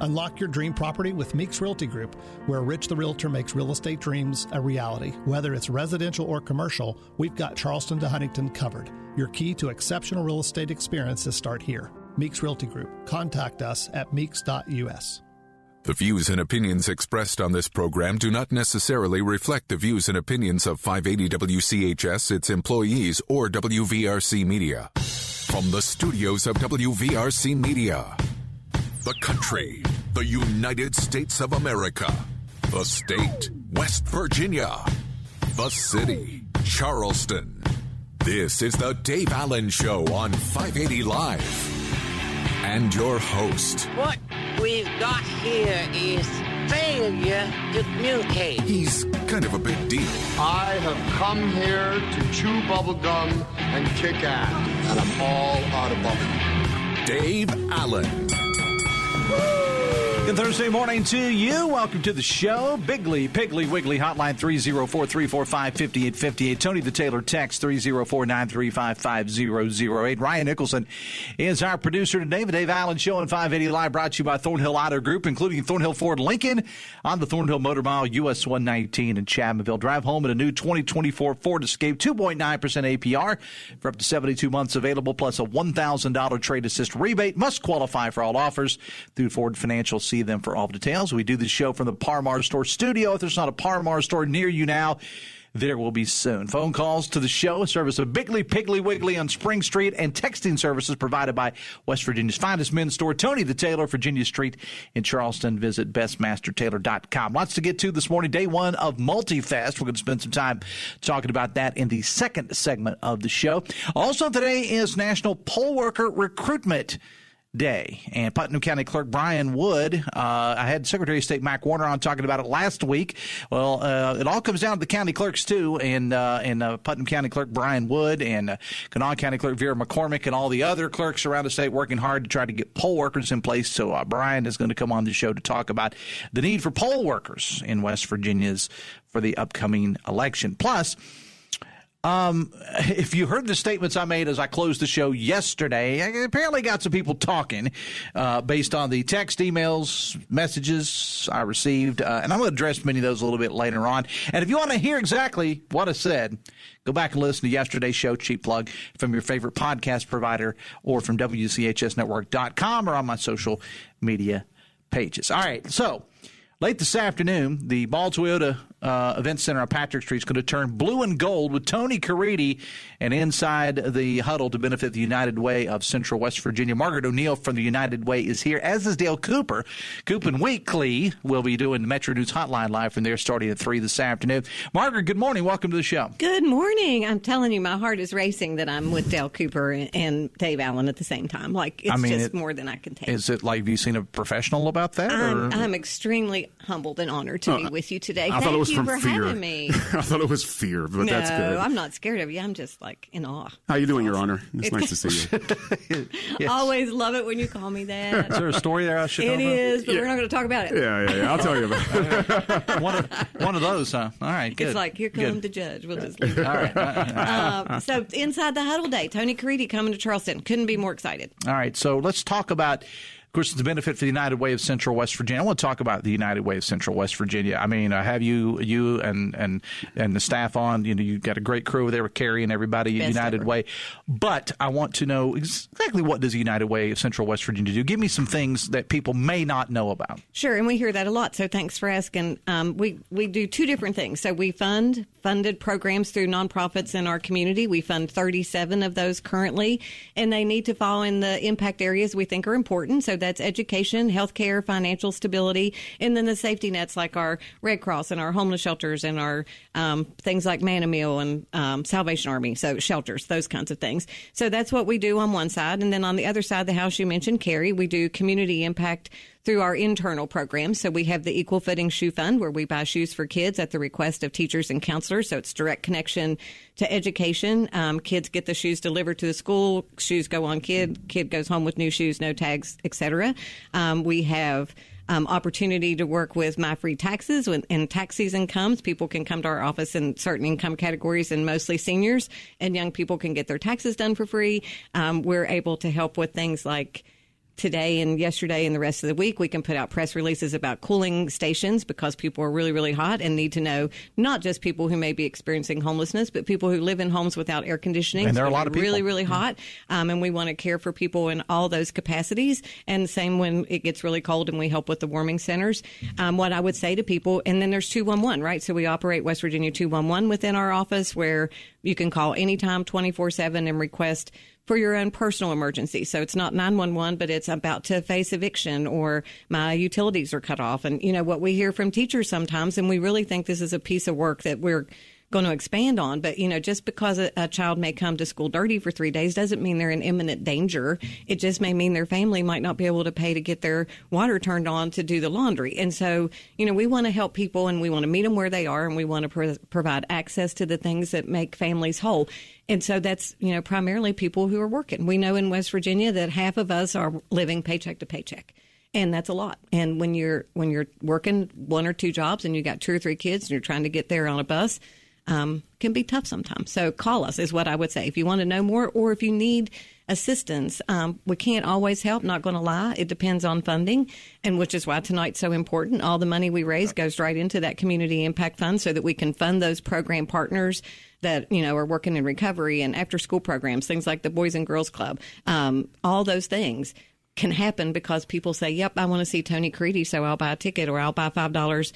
Unlock your dream property with Meeks Realty Group, where Rich the Realtor makes real estate dreams a reality. Whether it's residential or commercial, we've got Charleston to Huntington covered. Your key to exceptional real estate experiences start here. Meeks Realty Group. Contact us at meeks.us. The views and opinions expressed on this program do not necessarily reflect the views and opinions of 580 WCHS, its employees, or WVRC Media. From the studios of WVRC Media, the country, the United States of America, the state, West Virginia, the city, Charleston. This is the Dave Allen Show on 580 Live. And your host. What we've got here is failure to communicate. He's kind of a big deal. I have come here to chew bubblegum and kick ass, and I'm all out of bubblegum. Dave Allen. Good Thursday morning to you. Welcome to the show. Bigly, Piggly, Wiggly, hotline 304-345-5858. Tony the Taylor, text 304-935-5008. Ryan Nicholson is our producer today. The Dave Allen Show on 580 Live brought to you by Thornhill Auto Group, including Thornhill Ford Lincoln on the Thornhill Motor Mile, US 119 in Chapmanville. Drive home in a new 2024 Ford Escape, 2.9% APR for up to 72 months available, plus a $1,000 trade assist rebate. Must qualify for all offers through Ford Financial. See them for all details. We do this show from the Par-Mar Store studio. If there's not a Par-Mar store near you now, there will be soon. Phone calls to the show, a service of Bigly, Piggly, Wiggly on Spring Street, and texting services provided by West Virginia's finest men's store, Tony the Taylor, Virginia Street in Charleston. Visit bestmastertailor.com. Lots to get to this morning. Day one of MultiFest. We're going to spend some time talking about that in the second segment of the show. Also today is National Poll Worker Recruitment Day, and Putnam County Clerk Brian Wood, I had Secretary of State Mac Warner on talking about it last week. Well, it all comes down to the county clerks too, and Putnam County Clerk Brian Wood and Kanawha County Clerk Vera McCormick and all the other clerks around the state working hard to try to get poll workers in place. So Brian is going to come on the show to talk about the need for poll workers in West Virginia's for the upcoming election. Plus, if you heard the statements I made as I closed the show yesterday, I apparently got some people talking based on the text, emails, messages I received, and I'm going to address many of those a little bit later on. And if you want to hear exactly what I said, go back and listen to yesterday's show, cheap plug, from your favorite podcast provider or from WCHSnetwork.com or on my social media pages. All right, so late this afternoon, the Ball Toyota Event Center on Patrick Street is going to turn blue and gold with Tony Caridi and Inside the Huddle to benefit the United Way of Central West Virginia. Margaret O'Neill from the United Way is here, as is Dale Cooper. Coop and Weekly will be doing the Metro News Hotline Live from there starting at 3 this afternoon. Margaret, good morning. Welcome to the show. Good morning. I'm telling you, my heart is racing that I'm with Dale Cooper and Dave Allen at the same time. Like, it's just more than I can take. Is it like, have you seen a professional about that? I'm extremely humbled and honored to be with you today. I thought it was Thank you from for fear. having me. I thought it was fear, but that's good. No, I'm not scared of you. I'm just like in awe. How you doing, Your Honor? It's nice to see you. Yes. Always love it when you call me that. Is there a story there I should know It is, but we're not going to talk about it. Yeah. I'll tell you about it. one of those, huh? All right, good. It's like, here comes the judge. We'll just leave it. All right. So, Inside the Huddle Day, Tony Caridi coming to Charleston. Couldn't be more excited. All right, so let's talk about, of course, it's a benefit for the United Way of Central West Virginia. I want to talk about the United Way of Central West Virginia. I mean, I have you and the staff on. You know, you've got a great crew there with Carrie and everybody at United Way. But I want to know exactly what does the United Way of Central West Virginia do? Give me some things that people may not know about. Sure, and we hear that a lot, so thanks for asking. We do two different things. So we funded programs through nonprofits in our community. We fund 37 of those currently, and they need to fall in the impact areas we think are important. So that's education, healthcare, financial stability, and then the safety nets like our Red Cross and our homeless shelters and our things like Man-A-Meal and Salvation Army, so shelters, those kinds of things. So that's what we do on one side. And then on the other side of the house, you mentioned, Carrie, we do community impact through our internal programs. So we have the Equal Footing Shoe Fund, where we buy shoes for kids at the request of teachers and counselors. So it's direct connection to education. Kids get the shoes delivered to the school. Shoes go on kid goes home with new shoes, no tags, etc. We have opportunity to work with My Free Taxes. When tax season comes, people can come to our office in certain income categories, and mostly seniors and young people can get their taxes done for free. We're able to help with things like today and yesterday and the rest of the week, we can put out press releases about cooling stations because people are really, really hot and need to know not just people who may be experiencing homelessness, but people who live in homes without air conditioning. And there are a lot of people. Really, really hot. And we want to care for people in all those capacities. And same when it gets really cold and we help with the warming centers. What I would say to people, and then there's 211, right? So we operate West Virginia 211 within our office where you can call anytime 24/7 and request for your own personal emergency. So it's not 911, but it's about to face eviction or my utilities are cut off. And, you know, what we hear from teachers sometimes, and we really think this is a piece of work that we're going to expand on. But, you know, just because a child may come to school dirty for 3 days doesn't mean they're in imminent danger. It just may mean their family might not be able to pay to get their water turned on to do the laundry. And so, you know, we want to help people and we want to meet them where they are and we want to provide access to the things that make families whole. And so that's, you know, primarily people who are working. We know in West Virginia that half of us are living paycheck to paycheck. And that's a lot. And when you're working 1 or 2 jobs and you got 2 or 3 kids and you're trying to get there on a bus, can be tough sometimes. So call us is what I would say. If you want to know more or if you need assistance, we can't always help, not going to lie. It depends on funding, and which is why tonight's so important. All the money we raise goes right into that community impact fund so that we can fund those program partners that, you know, are working in recovery and after school programs, things like the Boys and Girls Club, all those things can happen because people say, yep, I want to see Tony Caridi, so I'll buy a ticket or I'll buy $5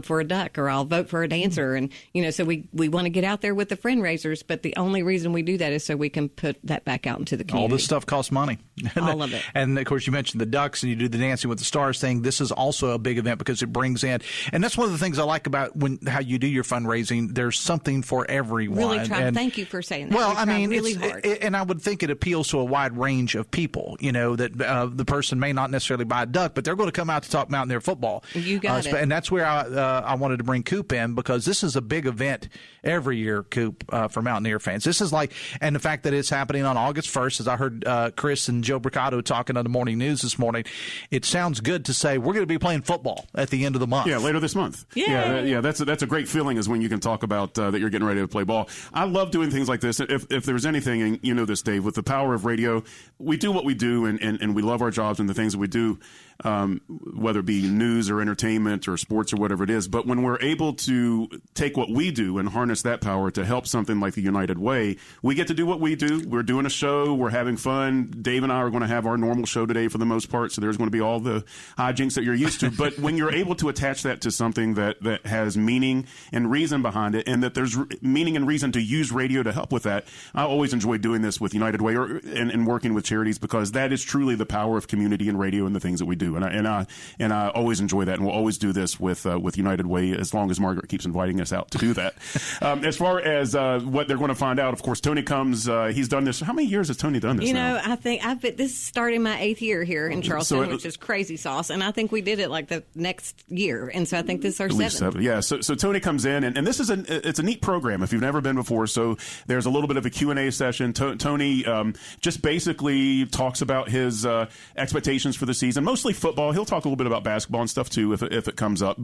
for a duck or I'll vote for a dancer. And, you know, so we want to get out there with the friend raisers, but the only reason we do that is so we can put that back out into the community. All this stuff costs money. All of it. And, of course, you mentioned the ducks and you do the Dancing with the Stars thing. This is also a big event because it brings in, and that's one of the things I like about how you do your fundraising. There's something for everyone. Really try. Thank you for saying that. Well, I mean, really hard. And I would think it appeals to a wide range of people, you know, that the person may not necessarily buy a duck, but they're going to come out to talk Mountaineer football. You got it. And that's where I wanted to bring Coop in because this is a big event every year, Coop, for Mountaineer fans. This is like, and the fact that it's happening on August 1st, as I heard Chris and Joe Bricado talking on the morning news this morning, it sounds good to say we're going to be playing football at the end of the month. Yeah, later this month. Yay. That's a great feeling is when you can talk about that you're getting ready to play ball. I love doing things like this. If there's anything, and you know this, Dave, with the power of radio, we do what we do, and we love our jobs and the things that we do, whether it be news or entertainment or sports or whatever it is. But when we're able to take what we do and harness that power to help something like the United Way, we get to do what we do. We're doing a show. We're having fun. Dave and I are going to have our normal show today for the most part, so there's going to be all the hijinks that you're used to. But when you're able to attach that to something that has meaning and reason behind it, and that there's meaning and reason to use radio to help with that, I always enjoy doing this with United Way and working with charities because that is truly the power of community and radio and the things that we do. And I always enjoy that, and we'll always do this with United Way as long as Margaret keeps inviting us out to do that. As far as what they're going to find out, of course, Tony comes. He's done this. How many years has Tony done this? You now? know, I think this is starting my 8th year here in Charleston, which is crazy sauce, and I think we did it like the next year, and so I think this is our 7th. Yeah. So Tony comes in, and this is it's a neat program if you've never been before. So there's a little bit of a Q&A session. Tony just basically talks about his expectations for the season, mostly football. He'll talk a little bit about basketball and stuff too if it comes up.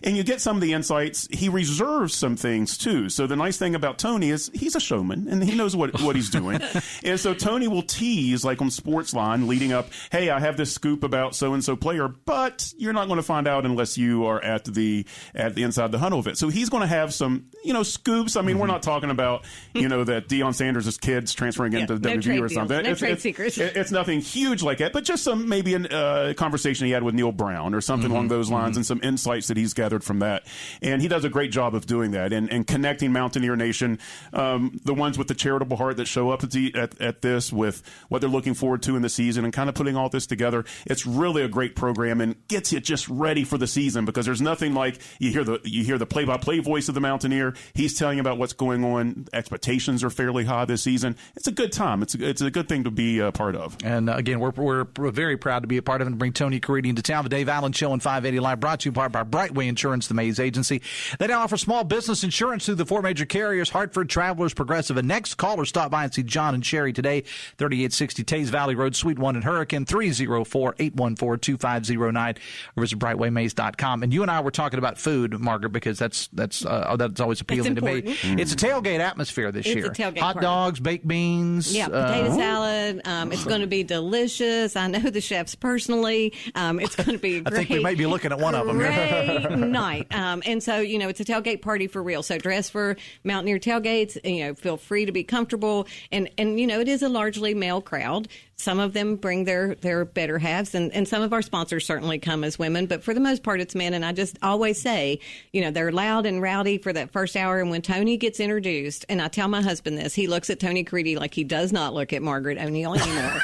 And you get some of the insights. He reserves some things too. So the nice thing about Tony is he's a showman and he knows what he's doing. And so Tony will tease like on Sportsline leading up, hey, I have this scoop about so-and-so player, but you're not going to find out unless you are at the Inside the Huddle event. So he's going to have some, scoops. I mean, we're not talking about, that Deion Sanders' kids transferring into WV or something. No trade secrets. It's nothing huge like that, but just some maybe a conversation he had with Neil Brown or something along those lines and some insights that he's gathered from that. And he does a great job of doing that and connecting Mountaineer Nation, the ones with the charitable heart that show up at this with what they're looking forward to in the season and kind of putting all this together. It's really a great program and gets you just ready for the season because there's nothing like you hear the play-by-play voice of the Mountaineer. He's telling you about what's going on. Expectations are fairly high this season. It's a good time. It's a good thing to be a part of. And again, we're very proud to be a part of it and bring Tony Caridi into town. The Dave Allen Show on 580 Live, brought to you by Brightway Insurance, the Mays Agency. They now offer small business insurance through the 4 major carriers: Hartford, Travelers, Progressive, and Next. Call or stop by and see John and Sherry today, 3860 Tays Valley Road, Suite 1 in Hurricane, 304-814-2509, or visit brightwaymays.com. And you and I were talking about food, Margaret, because that's always appealing to me. It's a tailgate atmosphere this year. It's a tailgate Hot party. Dogs, baked beans. Yeah, potato salad. It's going to be delicious. I know the chefs personally. It's going to be great. I think we may be looking at one of them. Great night. And so, it's a tailgate party for real. So dress for Mountaineer tailgates. Feel free to be comfortable. And it is a largely male crowd. Some of them bring their better halves, and some of our sponsors certainly come as women. But for the most part, it's men. And I just always say, they're loud and rowdy for that first hour. And when Tony gets introduced, and I tell my husband this, he looks at Tony Caridi like he does not look at Margaret O'Neill anymore.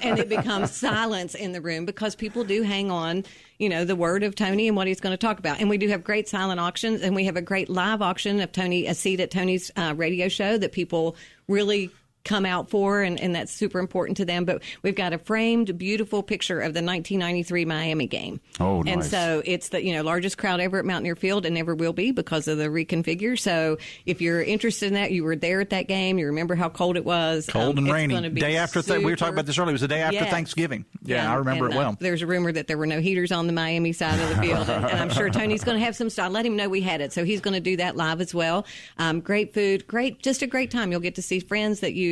And it becomes silence in the room because people do hang on, the word of Tony and what he's going to talk about. And we do have great silent auctions, and we have a great live auction of a seat at Tony's radio show that people really come out for, and that's super important to them. But we've got a framed, beautiful picture of the 1993 Miami game. Oh, nice. And so it's the largest crowd ever at Mountaineer Field, and never will be because of the reconfigure. So if you're interested in that, you were there at that game, you remember how cold it was. Cold and rainy. It's day after we were talking about this earlier. It was the day after Thanksgiving. Yeah, I remember it well. There's a rumor that there were no heaters on the Miami side of the field, and I'm sure Tony's going to have some stuff. Let him know we had it, so he's going to do that live as well. Great food, just a great time. You'll get to see friends that you've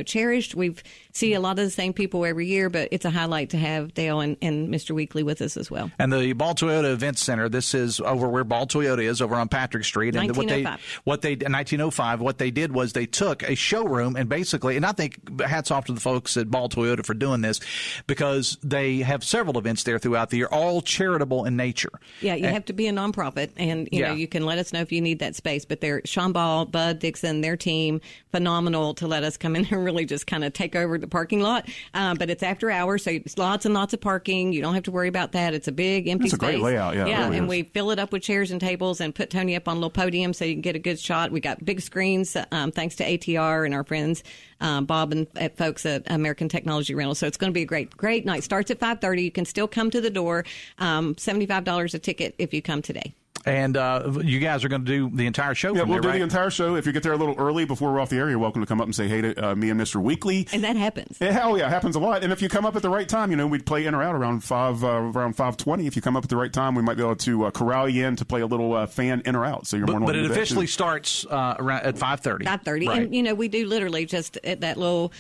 cherished. We see a lot of the same people every year, but it's a highlight to have Dale and Mr. Weekly with us as well. And the Ball Toyota Event Center, this is over where Ball Toyota is, over on Patrick Street. And 1905. What they did was they took a showroom and basically, and I think hats off to the folks at Ball Toyota for doing this, because they have several events there throughout the year, all charitable in nature. Yeah, you have to be a nonprofit, and you can let us know if you need that space. But they're Sean Ball, Bud Dixon, their team, phenomenal to let us come in and really just kind of take over the parking lot. But it's after hours, so it's lots and lots of parking. You don't have to worry about that. It's a big empty space. It's a great layout, yeah. Yeah, really and is. we fill it up with chairs and tables and put Tony up on a little podium so you can get a good shot. We got big screens, thanks to ATR and our friends Bob and folks at American Technology Rental. So it's going to be a great night. Starts at 5:30. You can still come to the door. $75 a ticket if you come today. And you guys are going to do the entire show. Yeah, from we'll there, do the entire show. If you get there a little early before we're off the air, you're welcome to come up and say hey to me and Mr. Weekly. And that happens. Hell yeah, it happens a lot. And if you come up at the right time, we'd play in or out around 5:20. If you come up at the right time, we might be able to corral you in to play a little fan in or out. So you're more than welcome to do that, officially starts around at 5:30. 5:30, right. And we do literally just at that little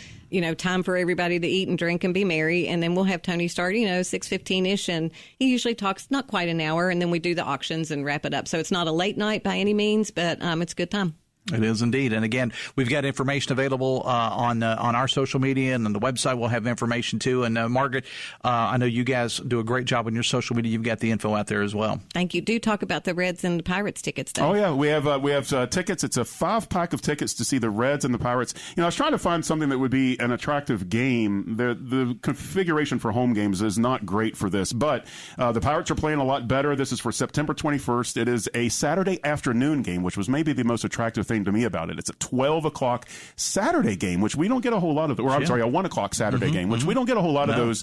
time for everybody to eat and drink and be merry. And then we'll have Tony start, 6:15-ish. And he usually talks not quite an hour. And then we do the auctions and wrap it up. So it's not a late night by any means, but it's a good time. It is indeed. And again, we've got information available on our social media, and on the website we'll have information too. And Margaret, I know you guys do a great job on your social media. You've got the info out there as well. Thank you. Do talk about the Reds and the Pirates tickets, though. Oh yeah, we have tickets. It's a 5-pack of tickets to see the Reds and the Pirates. I was trying to find something that would be an attractive game. The configuration for home games is not great for this, but the Pirates are playing a lot better. This is for September 21st. It is a Saturday afternoon game, which was maybe the most attractive thing to me about it. It's a 12 o'clock Saturday game, which we don't get a whole lot of, or I'm sorry, a 1 o'clock Saturday game, which we don't get a whole lot of those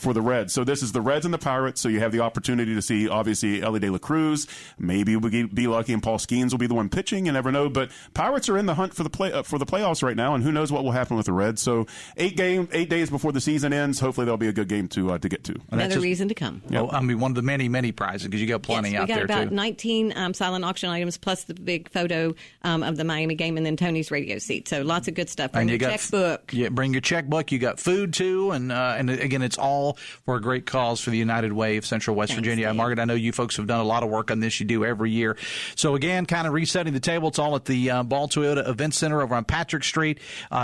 for the Reds. So this is the Reds and the Pirates. So you have the opportunity to see, obviously, Ellie De La Cruz. Maybe we'll be lucky and Paul Skeens will be the one pitching. You never know. But Pirates are in the hunt for the playoffs right now, and who knows what will happen with the Reds. So 8 days before the season ends, hopefully there'll be a good game to get to. Another reason to come. Well, one of the many prizes, because you got plenty out there too. We got about 19 silent auction items plus the big photo of the Miami game, and then Tony's radio seat. So lots of good stuff. Bring your checkbook. Yeah, bring your checkbook. You got food too, and again, it's all for a great cause for the United Way of Central West Virginia. Dave. Margaret, I know you folks have done a lot of work on this. You do every year. So again, kind of resetting the table. It's all at the Ball Toyota Event Center over on Patrick Street.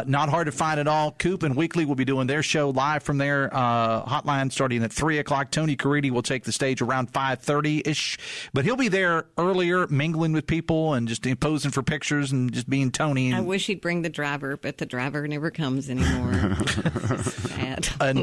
Not hard to find at all. Coop and Weekly will be doing their show live from their hotline starting at 3 o'clock. Tony Caridi will take the stage around 5:30-ish, but he'll be there earlier, mingling with people and just posing for pictures and just being Tony. I wish he'd bring the driver, but the driver never comes anymore. Sad. And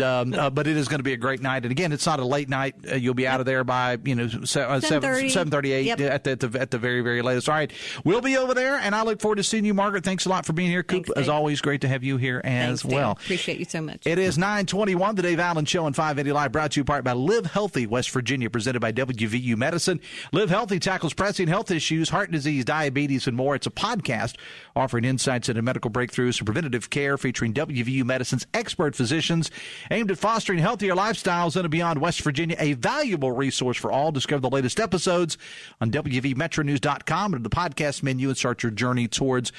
but it is going to be a great night. And again, it's not a late night. You'll be out of there by 7:38 Yep. at the very, very latest. All right, we'll be over there, and I look forward to seeing you, Margaret. Thanks a lot for being here. Coop, as always, great to have you here as well. Appreciate you so much. It is 9:21, the Dave Allen Show on 580 Live, brought to you in part by Live Healthy, West Virginia, presented by WVU Medicine. Live Healthy tackles pressing health issues, heart disease, diabetes, and more. It's a podcast offering insights into medical breakthroughs and preventative care, featuring WVU Medicine's expert physicians, aimed at fostering healthier lifestyles in and beyond West Virginia. A valuable resource for all. Discover the latest episodes on WVMetroNews.com and the podcast menu and start your journey towards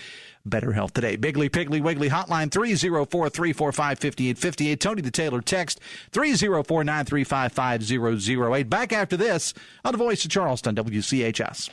better health today. Biggly, Piggly, Wiggly hotline 304-345-5858. Tony the Taylor text 304-935-5008. Back after this on the Voice of Charleston, WCHS.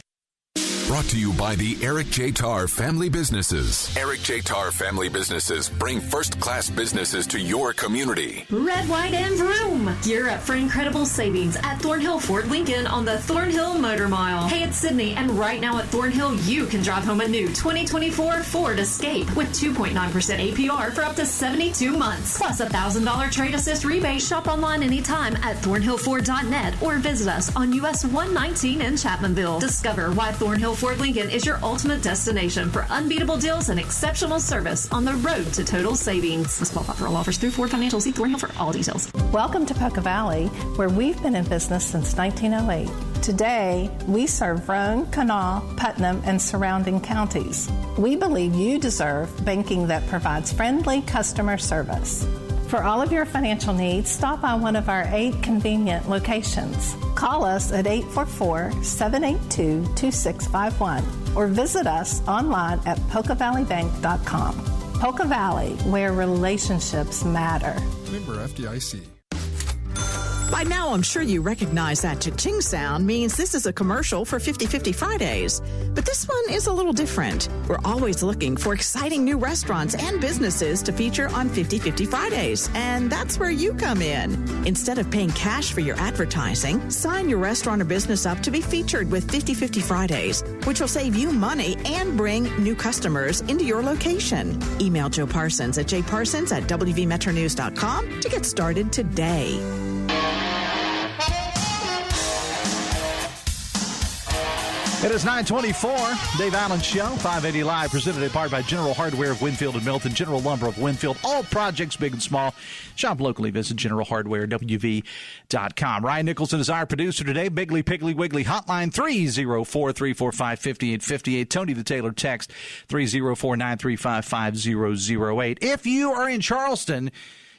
Brought to you by the Eric J. Tarr Family Businesses. Eric J. Tarr Family Businesses bring first-class businesses to your community. Red, white, and vroom. Gear up for incredible savings at Thornhill Ford Lincoln on the Thornhill Motor Mile. Hey, it's Sydney, and right now at Thornhill, you can drive home a new 2024 Ford Escape with 2.9% APR for up to 72 months. Plus a $1,000 trade assist rebate. Shop online anytime at thornhillford.net or visit us on US 119 in Chapmanville. Discover why Thornhill Ford Lincoln is your ultimate destination for unbeatable deals and exceptional service on the road to total savings. Let's qualify for all offers through Ford Financial. See Thornhill for all details. Welcome to Poca Valley, where we've been in business since 1908. Today, we serve Roane, Kanawha, Putnam, and surrounding counties. We believe you deserve banking that provides friendly customer service. For all of your financial needs, stop by one of our 8 convenient locations. Call us at 844-782-2651 or visit us online at PocaValleyBank.com. Poca Valley, where relationships matter. Member FDIC. By now, I'm sure you recognize that cha-ching sound means this is a commercial for 50/50 Fridays. But this one is a little different. We're always looking for exciting new restaurants and businesses to feature on 50/50 Fridays. And that's where you come in. Instead of paying cash for your advertising, sign your restaurant or business up to be featured with 50/50 Fridays, which will save you money and bring new customers into your location. Email Joe Parsons at jparsons@wvmetronews.com to get started today. It is 9:24, Dave Allen Show, 580 Live, presented in part by General Hardware of Winfield and Milton, General Lumber of Winfield, all projects big and small. Shop locally, visit generalhardwarewv.com. Ryan Nicholson is our producer today. Biggly, Piggly, Wiggly hotline 304-345-5858. Tony the Taylor text 304-935-5008. If you are in Charleston,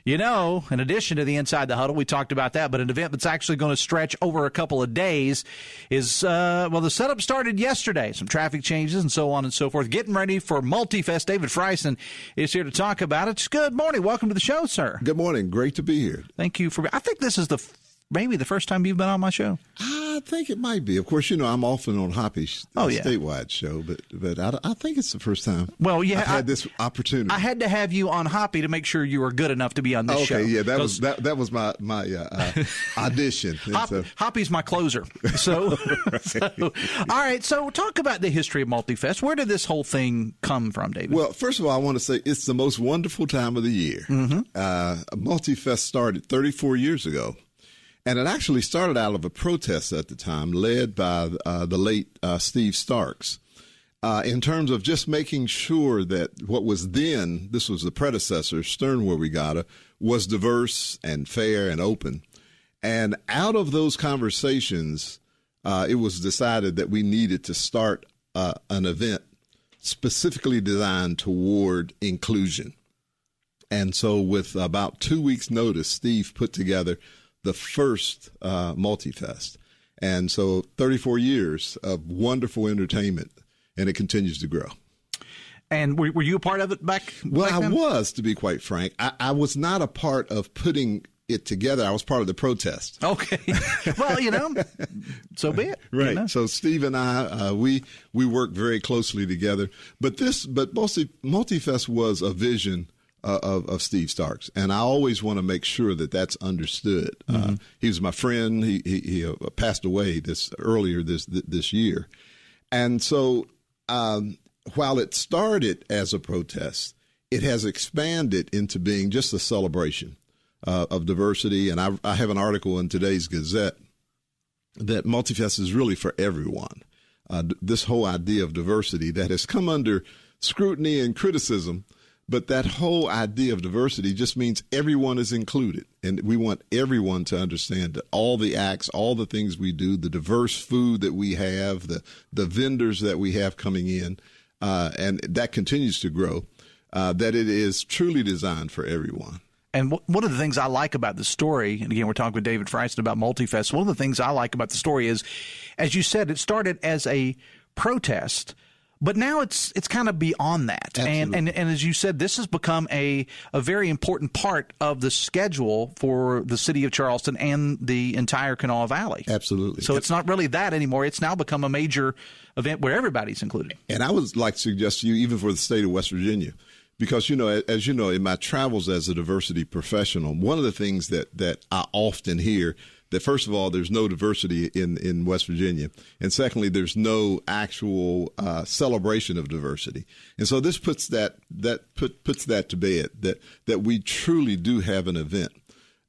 you know, in addition to the Inside the Huddle, we talked about that, but an event that's actually going to stretch over a couple of days is, the setup started yesterday. Some traffic changes and so on and so forth. Getting ready for MultiFest. David Freisen is here to talk about it. Good morning. Welcome to the show, sir. Good morning. Great to be here. Thank you I think this is maybe the first time you've been on my show. I think it might be. Of course, you know, I'm often on Hoppy's statewide show, but I think it's the first time I've had this opportunity. I had to have you on Hoppy to make sure you were good enough to be on this show. Okay, yeah, that was my audition. Hoppy's my closer. So, all right, so talk about the history of MultiFest. Where did this whole thing come from, David? Well, first of all, I want to say it's the most wonderful time of the year. Mm-hmm. MultiFest started 34 years ago. And it actually started out of a protest at the time led by the late Steve Starks in terms of just making sure that what was then, this was the predecessor, Sternwell Regatta, was diverse and fair and open. And out of those conversations, it was decided that we needed to start an event specifically designed toward inclusion. And so with about 2 weeks' notice, Steve put together the first MultiFest. And so 34 years of wonderful entertainment, and it continues to grow. And were you a part of it back then? I was, to be quite frank. I was not a part of putting it together. I was part of the protest. Okay. Well, so be it. Right. So Steve and I, we worked very closely together. But mostly MultiFest was a vision of Steve Starks, and I always want to make sure that that's understood. Mm-hmm. He was my friend. He passed away earlier this year, and so while it started as a protest, it has expanded into being just a celebration of diversity. And I have an article in today's Gazette that MultiFest is really for everyone. This whole idea of diversity that has come under scrutiny and criticism, but that whole idea of diversity just means everyone is included. And we want everyone to understand that all the acts, all the things we do, the diverse food that we have, the vendors that we have coming in, and that continues to grow, that it is truly designed for everyone. And one of the things I like about the story, and again, we're talking with David Freiston about MultiFest, one of the things I like about the story is, as you said, it started as a protest, but now it's kind of beyond that. And as you said, this has become a very important part of the schedule for the city of Charleston and the entire Kanawha Valley. Absolutely. So it's not really that anymore. It's now become a major event where everybody's included. And I would like to suggest to you, even for the state of West Virginia, because, as you know, in my travels as a diversity professional, one of the things that I often hear that, first of all, there's no diversity in West Virginia. And secondly, there's no actual celebration of diversity. And so this puts that to bed, that we truly do have an event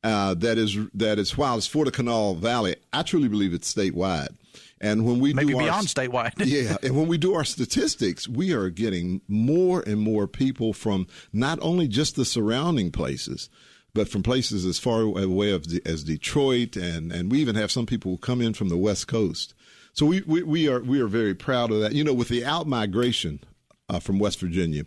that is, while it's for the Kanawha Valley, I truly believe it's statewide. And when we maybe beyond statewide. Yeah. And when we do our statistics, we are getting more and more people from not only just the surrounding places, but from places as far away as Detroit. And we even have some people who come in from the West Coast. So we are very proud of that. With the out-migration from West Virginia,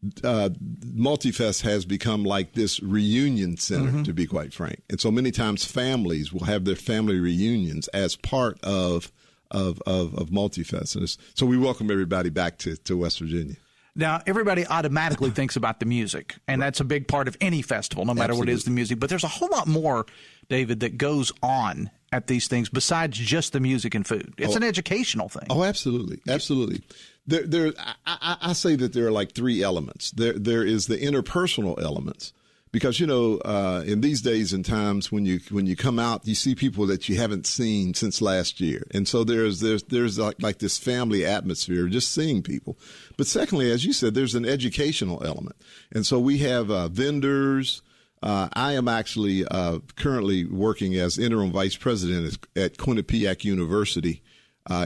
MultiFest has become like this reunion center, to be quite frank. And so many times families will have their family reunions as part of MultiFest. And so we welcome everybody back to West Virginia. Now, everybody automatically thinks about the music, and that's a big part of any festival, no matter what it is, the music. But there's a whole lot more, David, that goes on at these things besides just the music and food. It's an educational thing. Oh, absolutely. Absolutely. I say that there are like three elements. There is the interpersonal elements. Because, in these days and times when you come out, you see people that you haven't seen since last year. And so there's like this family atmosphere, just seeing people. But secondly, as you said, there's an educational element. And so we have vendors. I am actually currently working as interim vice president at Quinnipiac University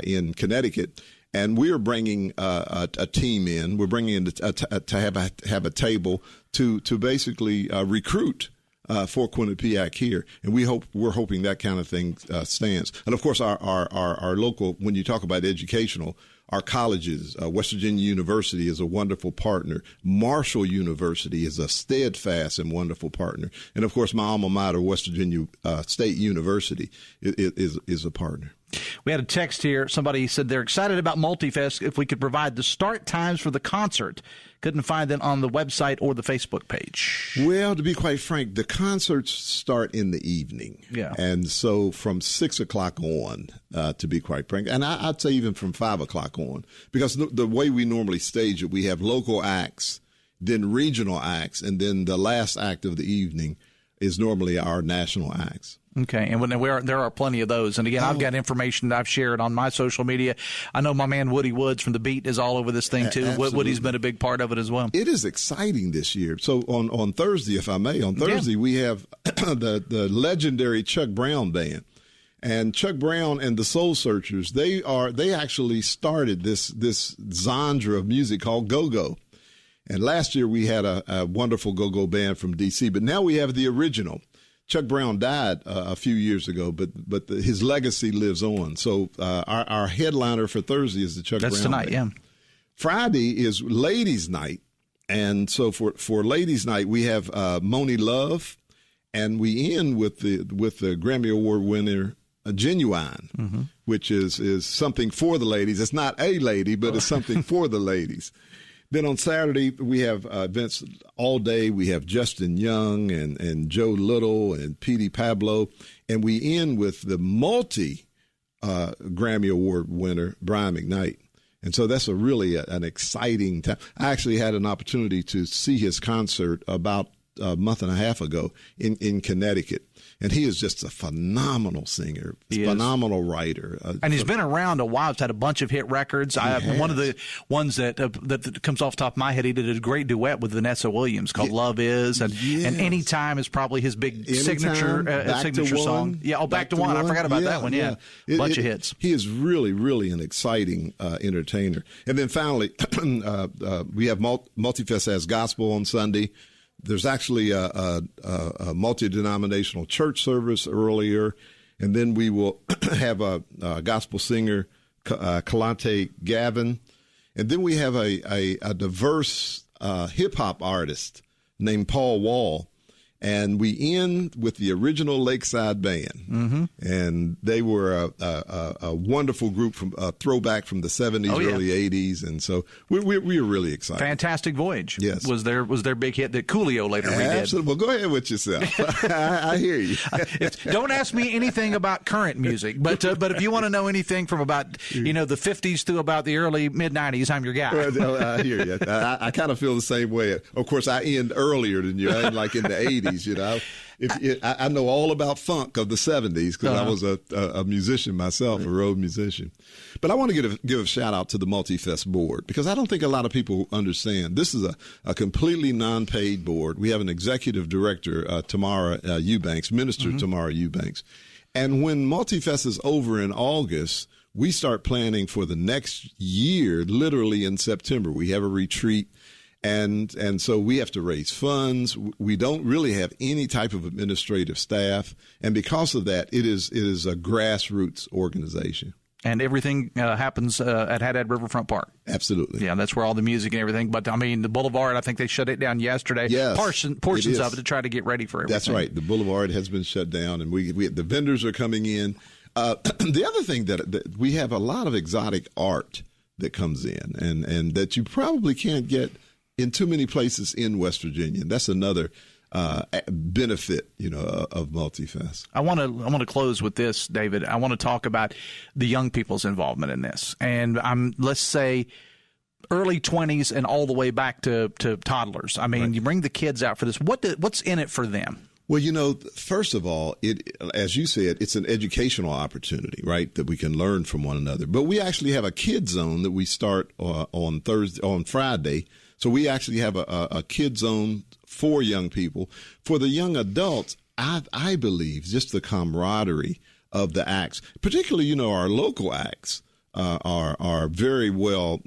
in Connecticut. And we're bringing a team in. We're bringing in to have a table to basically recruit for Quinnipiac here, and we're hoping that kind of thing stands. And of course, our local. When you talk about educational, our colleges, West Virginia University is a wonderful partner. Marshall University is a steadfast and wonderful partner, and of course, my alma mater, West Virginia State University, is a partner. We had a text here. Somebody said they're excited about MultiFest if we could provide the start times for the concert. Couldn't find them on the website or the Facebook page. Well, to be quite frank, the concerts start in the evening. Yeah. And so from 6 o'clock on, to be quite frank, and I'd say even from 5 o'clock on, because the way we normally stage it, we have local acts, then regional acts, and then the last act of the evening is normally our national acts. Okay, and there are plenty of those. And again, I've got information that I've shared on my social media. I know my man Woody Woods from The Beat is all over this thing, too. Absolutely. Woody's been a big part of it as well. It is exciting this year. So on Thursday, if I may, we have the legendary Chuck Brown Band. And Chuck Brown and the Soul Searchers, they actually started this genre of music called go-go. And last year we had a wonderful go-go band from D.C., but now we have the original. Chuck Brown died a few years ago, but his legacy lives on. So our headliner for Thursday is the Chuck Brown tonight, Band. yeah. Friday is Ladies' Night, and so for Ladies' Night we have Moni Love, and we end with the Grammy Award winner Genuine, which is something for the ladies. It's not a lady, but it's something for the ladies. Then on Saturday, we have events all day. We have Justin Young and Joe Little and Petey Pablo. And we end with the Grammy Award winner, Brian McKnight. And so that's an exciting time. I actually had an opportunity to see his concert about a month and a half ago in Connecticut. And he is just a phenomenal singer, phenomenal writer. And he's been around a while. He's had a bunch of hit records. One of the ones that comes off the top of my head, he did a great duet with Vanessa Williams called Love Is. And Anytime is probably his big signature song. Yeah, Back to One. I forgot about that one. Yeah, bunch of hits. He is really, really an exciting entertainer. And then finally, we have MultiFest has gospel on Sunday. There's actually a multi-denominational church service earlier, and then we will have a gospel singer, Kalante Gavin, and then we have a diverse hip-hop artist named Paul Wall, and we end with the original Lakeside Band, and they were a wonderful group from a throwback from the 70s, early 80s, and so we are really excited. Fantastic Voyage, yes, was their big hit that Coolio later redid. Absolutely. Well, go ahead with yourself. I hear you. Don't ask me anything about current music, but if you want to know anything from about the 50s through about the early mid 90s, I'm your guy. Well, I hear you. I kind of feel the same way. Of course, I end earlier than you. I end like in the 80s. You know, I know all about funk of the 70s because I was a musician myself, a road musician. But I want to give a shout out to the MultiFest board because I don't think a lot of people understand. This is a completely non-paid board. We have an executive director, Tamara Eubanks, Minister Tamara Eubanks. And when MultiFest is over in August, we start planning for the next year, literally in September. We have a retreat. And so we have to raise funds. We don't really have any type of administrative staff. And because of that, it is a grassroots organization. And everything happens at Haddad Riverfront Park. Absolutely. Yeah, that's where all the music and everything. But, I mean, the Boulevard, I think they shut it down yesterday. Yes, portions of it to try to get ready for everything. That's right. The Boulevard has been shut down, and the vendors are coming in. The other thing that we have a lot of exotic art that comes in and that you probably can't get in too many places in West Virginia. And that's another benefit, of MultiFest. I want to close with this, David. I want to talk about the young people's involvement in this. And let's say early 20s and all the way back to toddlers. I mean, You bring the kids out for this. What's in it for them? Well, first of all, as you said, it's an educational opportunity, right, that we can learn from one another. But we actually have a kid zone that we start on Friday. So we actually have a kid zone for young people. For the young adults, I believe just the camaraderie of the acts, particularly, our local acts are very well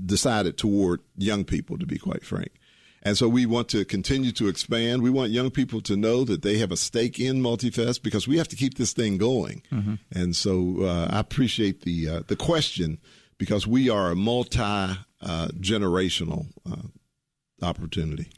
decided toward young people, to be quite frank. And so we want to continue to expand. We want young people to know that they have a stake in MultiFest because we have to keep this thing going. And so I appreciate the question because we are a multi-generational opportunity.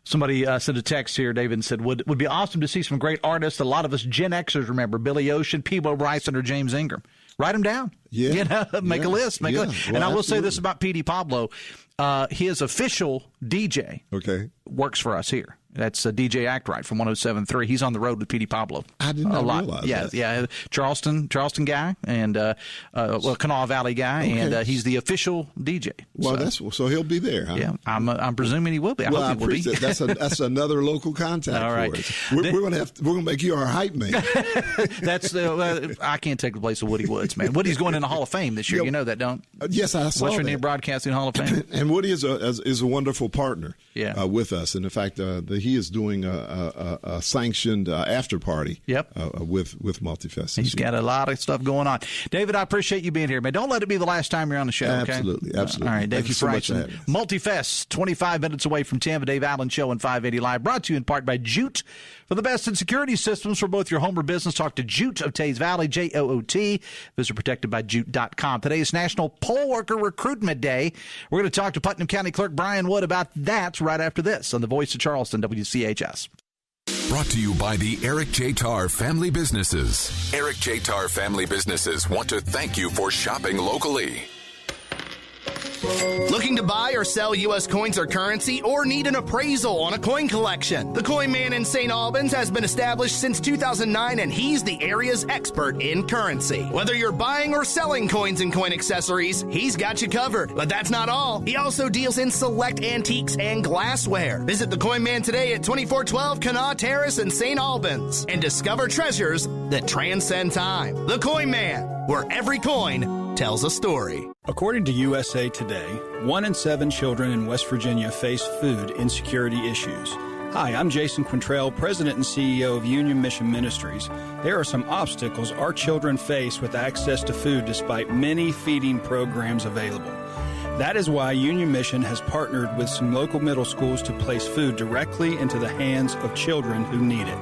Somebody sent a text here, David, and said, would be awesome to see some great artists. A lot of us Gen Xers remember Billy Ocean, Peebo Bryson, or James Ingram. Write them down. Yeah. Make a list. Well, and I will say this about P.D. Pablo. His official DJ works for us here. That's DJ Actright from 107.3. He's on the road with P.D. Pablo. I did not realize that. Yeah, Charleston guy and Kanawha Valley guy, and he's the official DJ. Well, so he'll be there, huh? Yeah, I'm presuming he will be. I hope he will be. That's another local contact All right. for us. We're gonna make you our hype man. That's I can't take the place of Woody Woods, man. Woody's going in the Hall of Fame this year. You know that, don't? Yes, I saw West that. Virginia Broadcasting Hall of Fame. And Woody is a wonderful partner. With us, and in fact, he is doing a sanctioned after party. With MultiFest. He's got a lot of stuff going on. David, I appreciate you being here, man. Don't let it be the last time you're on the show. Okay? Absolutely. All right, David Bryson. MultiFest, 25 minutes away from Tampa. Dave Allen Show on 580 Live, brought to you in part by Jute. For the best in security systems for both your home or business, talk to Jute of Tays Valley, Joot. Visit protectedbyjute.com. Today is National Poll Worker Recruitment Day. We're going to talk to Putnam County Clerk Brian Wood about that right after this on the Voice of Charleston, WCHS. Brought to you by the Eric J. Tarr Family Businesses. Eric J. Tarr Family Businesses want to thank you for shopping locally. Looking to buy or sell U.S. coins or currency, or need an appraisal on a coin collection? The Coin Man in St. Albans has been established since 2009, and he's the area's expert in currency. Whether you're buying or selling coins and coin accessories, he's got you covered. But that's not all. He also deals in select antiques and glassware. Visit the Coin Man today at 2412 Kanawha Terrace in St. Albans and discover treasures that transcend time. The Coin Man, where every coin tells a story. According to USA Today, 1 in 7 children in West Virginia face food insecurity issues. Hi, I'm Jason Quintrell, President and CEO of Union Mission Ministries. There are some obstacles our children face with access to food despite many feeding programs available. That is why Union Mission has partnered with some local middle schools to place food directly into the hands of children who need it.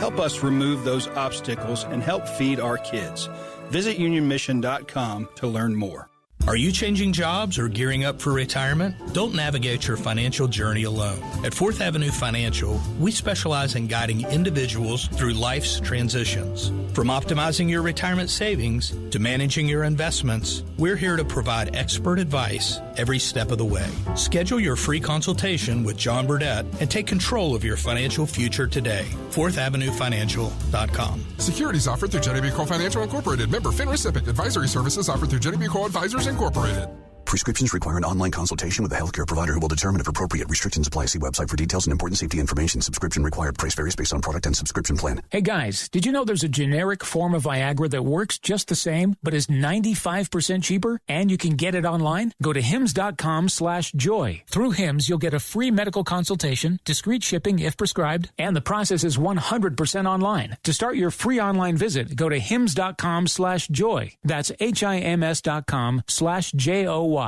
Help us remove those obstacles and help feed our kids. Visit unionmission.com to learn more. Are you changing jobs or gearing up for retirement? Don't navigate your financial journey alone. At 4th Avenue Financial, we specialize in guiding individuals through life's transitions. From optimizing your retirement savings to managing your investments, we're here to provide expert advice every step of the way. Schedule your free consultation with John Burdett and take control of your financial future today. 4thavenuefinancial.com. Securities offered through Jenny B. Cole Financial Incorporated. Member FINRA SIPC. Advisory services offered through Jenny B. Cole Advisors Incorporated. Prescriptions require an online consultation with a healthcare provider who will determine if appropriate. Restrictions apply. See website for details and important safety information. Subscription required. Price varies based on product and subscription plan. Hey guys, did you know there's a generic form of Viagra that works just the same, but is 95% cheaper? And you can get it online? Go to hims.com/joy. Through Hims, you'll get a free medical consultation, discreet shipping if prescribed, and the process is 100% online. To start your free online visit, go to hims.com/joy. That's HIMS.com/JOY.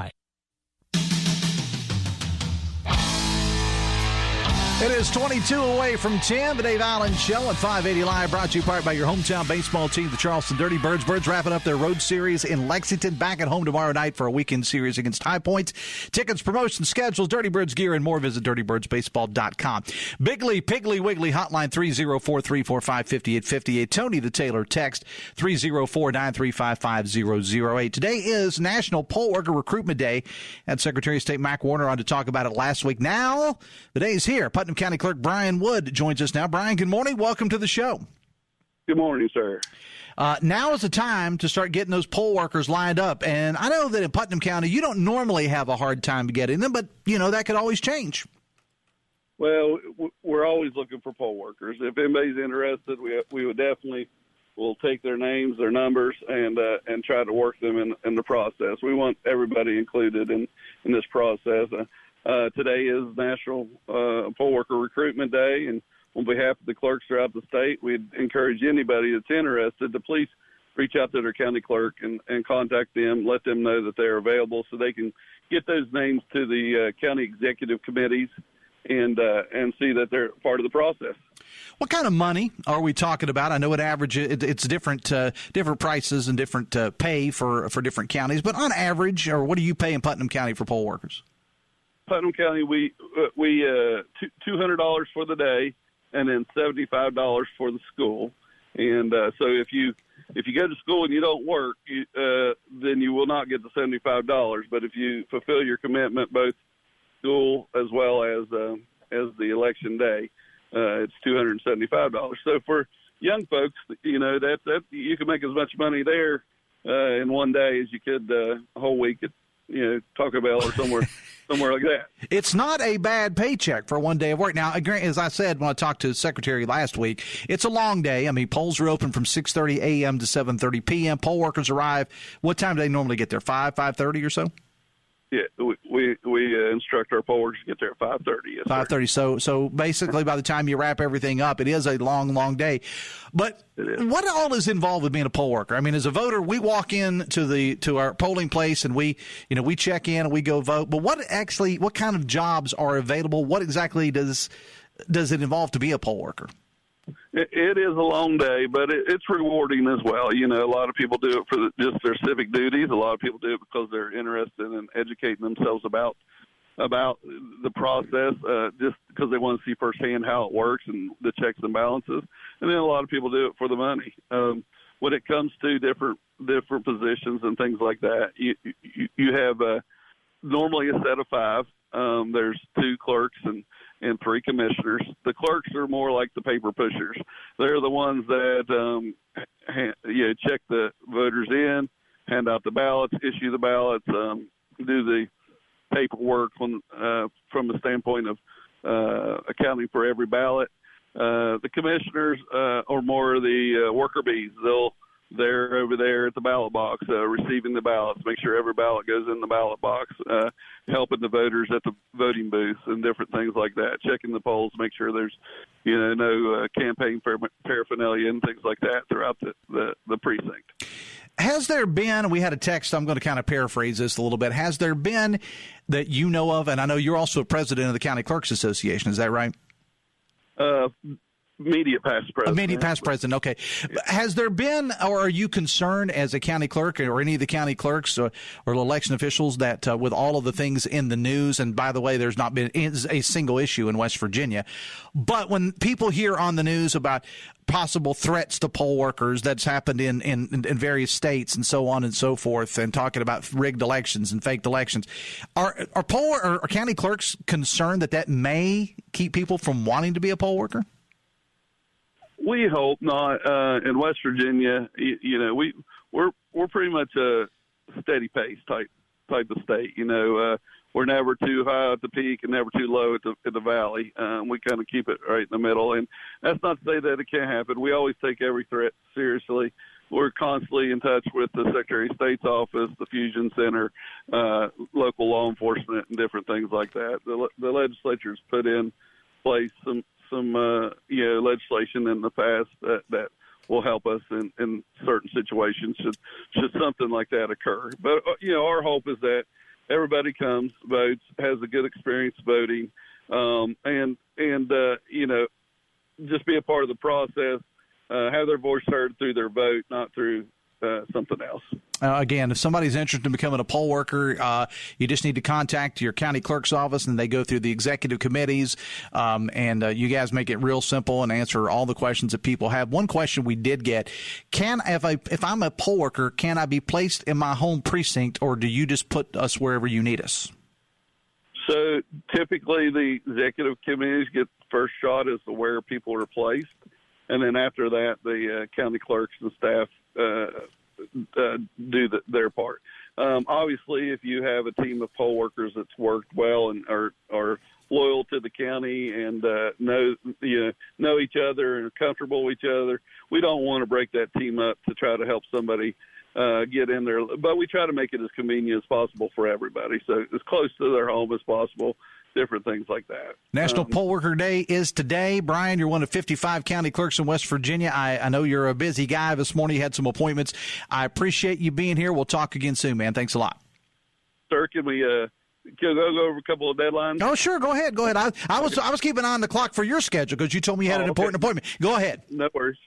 It is 22 away from 10. The Dave Allen Show at 580 Live, brought to you in part by your hometown baseball team, the Charleston Dirty Birds. Birds wrapping up their road series in Lexington, back at home tomorrow night for a weekend series against High Point. Tickets, promotion schedules, Dirty Birds gear, and more. Visit dirtybirdsbaseball.com. Bigley, Piggly, Wiggly, hotline 304-345-5858. Tony the Taylor, text 304-935-5008. Today is National Poll Worker Recruitment Day, and Secretary of State Mac Warner on to talk about it last week. Now, the day is here. Putnam County Clerk Brian Wood joins us now. Brian, good morning. Welcome to the show. Good morning, sir. Now is the time to start getting those poll workers lined up. And I know that in Putnam County, you don't normally have a hard time getting them, but, that could always change. Well, we're always looking for poll workers. If anybody's interested, we would definitely will take their names, their numbers, and try to work them in the process. We want everybody included in this process. Today is National Poll Worker Recruitment Day, and on behalf of the clerks throughout the state, we'd encourage anybody that's interested to please reach out to their county clerk and contact them, let them know that they're available so they can get those names to the county executive committees and see that they're part of the process. What kind of money are we talking about? I know it it's different prices and different pay for different counties, but on average, or what do you pay in Putnam County for poll workers? Putnam County, we $200 for the day, and then $75 for the school. And so if you go to school and you don't work, then you will not get the $75. But if you fulfill your commitment, both school as well as the election day, it's $275. So for young folks, that you can make as much money there in one day as you could a whole week at Taco Bell or somewhere like that. It's not a bad paycheck for one day of work. Now, as I said when I talked to the secretary last week, it's a long day. I mean, polls are open from 6:30 a.m. to 7:30 p.m. Poll workers arrive. What time do they normally get there? 5:30 or so? Yeah, we instruct our poll workers to get there at 5:30. Yes, 5:30. So basically, by the time you wrap everything up, it is a long day. But what all is involved with being a poll worker? I mean, as a voter, we walk in to our polling place and we check in and we go vote. But what kind of jobs are available? What exactly does it involve to be a poll worker? It is a long day, but it's rewarding as well. A lot of people do it for just their civic duties. A lot of people do it because they're interested in educating themselves about the process, just because they want to see firsthand how it works and the checks and balances. And then a lot of people do it for the money. When it comes to different positions and things like that, you have normally a set of 5. There's 2 clerks and 3 commissioners. The clerks are more like the paper pushers. They're the ones that check the voters in, hand out the ballots, issue the ballots, do the paperwork from the standpoint of accounting for every ballot. The commissioners are more of the worker bees. They're over there at the ballot box, receiving the ballots, make sure every ballot goes in the ballot box, helping the voters at the voting booth and different things like that, checking the polls, make sure there's, no campaign paraphernalia and things like that throughout the precinct. Has there been, we had a text, I'm going to kind of paraphrase this a little bit. Has there been that you know of, and I know you're also president of the County Clerks Association, is that right? Immediate past president. Immediate past president, okay. Has there been, or are you concerned as a county clerk or any of the county clerks or election officials that with all of the things in the news, and by the way, there's not been a single issue in West Virginia, but when people hear on the news about possible threats to poll workers that's happened in various states and so on and so forth, and talking about rigged elections and faked elections, are county clerks concerned that may keep people from wanting to be a poll worker? We hope not. In West Virginia, we're pretty much a steady pace type of state. We're never too high at the peak and never too low at the valley. We kind of keep it right in the middle, and that's not to say that it can't happen. We always take every threat seriously. We're constantly in touch with the Secretary of State's office, the Fusion Center, local law enforcement, and different things like that. The legislature's put in place some legislation in the past that will help us in certain situations should something like that occur. But our hope is that everybody comes, votes, has a good experience voting, and just be a part of the process, have their voice heard through their vote, not through something else. Again, if somebody's interested in becoming a poll worker, you just need to contact your county clerk's office, and they go through the executive committees, and you guys make it real simple and answer all the questions that people have. One question we did get, if I'm a poll worker, can I be placed in my home precinct, or do you just put us wherever you need us? So typically the executive committees get the first shot as to where people are placed, and then after that the county clerks and staff do their part. Obviously, if you have a team of poll workers that's worked well and are loyal to the county and know each other and are comfortable with each other, we don't want to break that team up to try to help somebody get in there. But we try to make it as convenient as possible for everybody, so as close to their home as possible. Different things like that. National Poll Worker Day is today. Brian, you're one of 55 county clerks in West Virginia. I know you're a busy guy this morning. You had some appointments. I appreciate you being here. We'll talk again soon, man. Thanks a lot. Sir, can we go over a couple of deadlines? Oh, sure. Go ahead. I was keeping an eye on the clock for your schedule because you told me you had an important appointment. Go ahead. No worries.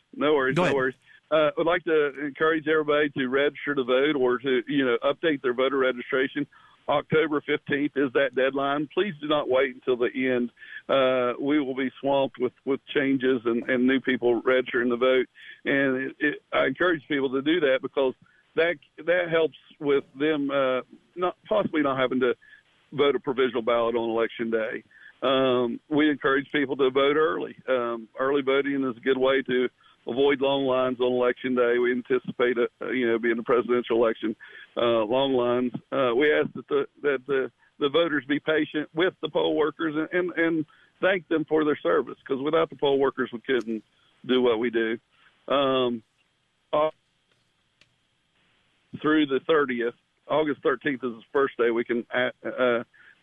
I'd like to encourage everybody to register to vote or to update their voter registration. October 15th is that deadline. Please do not wait until the end. We will be swamped with changes and new people registering to vote. And I encourage people to do that because that helps with them not having to vote a provisional ballot on Election Day. We encourage people to vote early. Early voting is a good way to avoid long lines on Election Day. We anticipate being a presidential election, long lines. We ask that the voters be patient with the poll workers and thank them for their service, because without the poll workers, we couldn't do what we do. Through the 30th, August 13th is the first day we can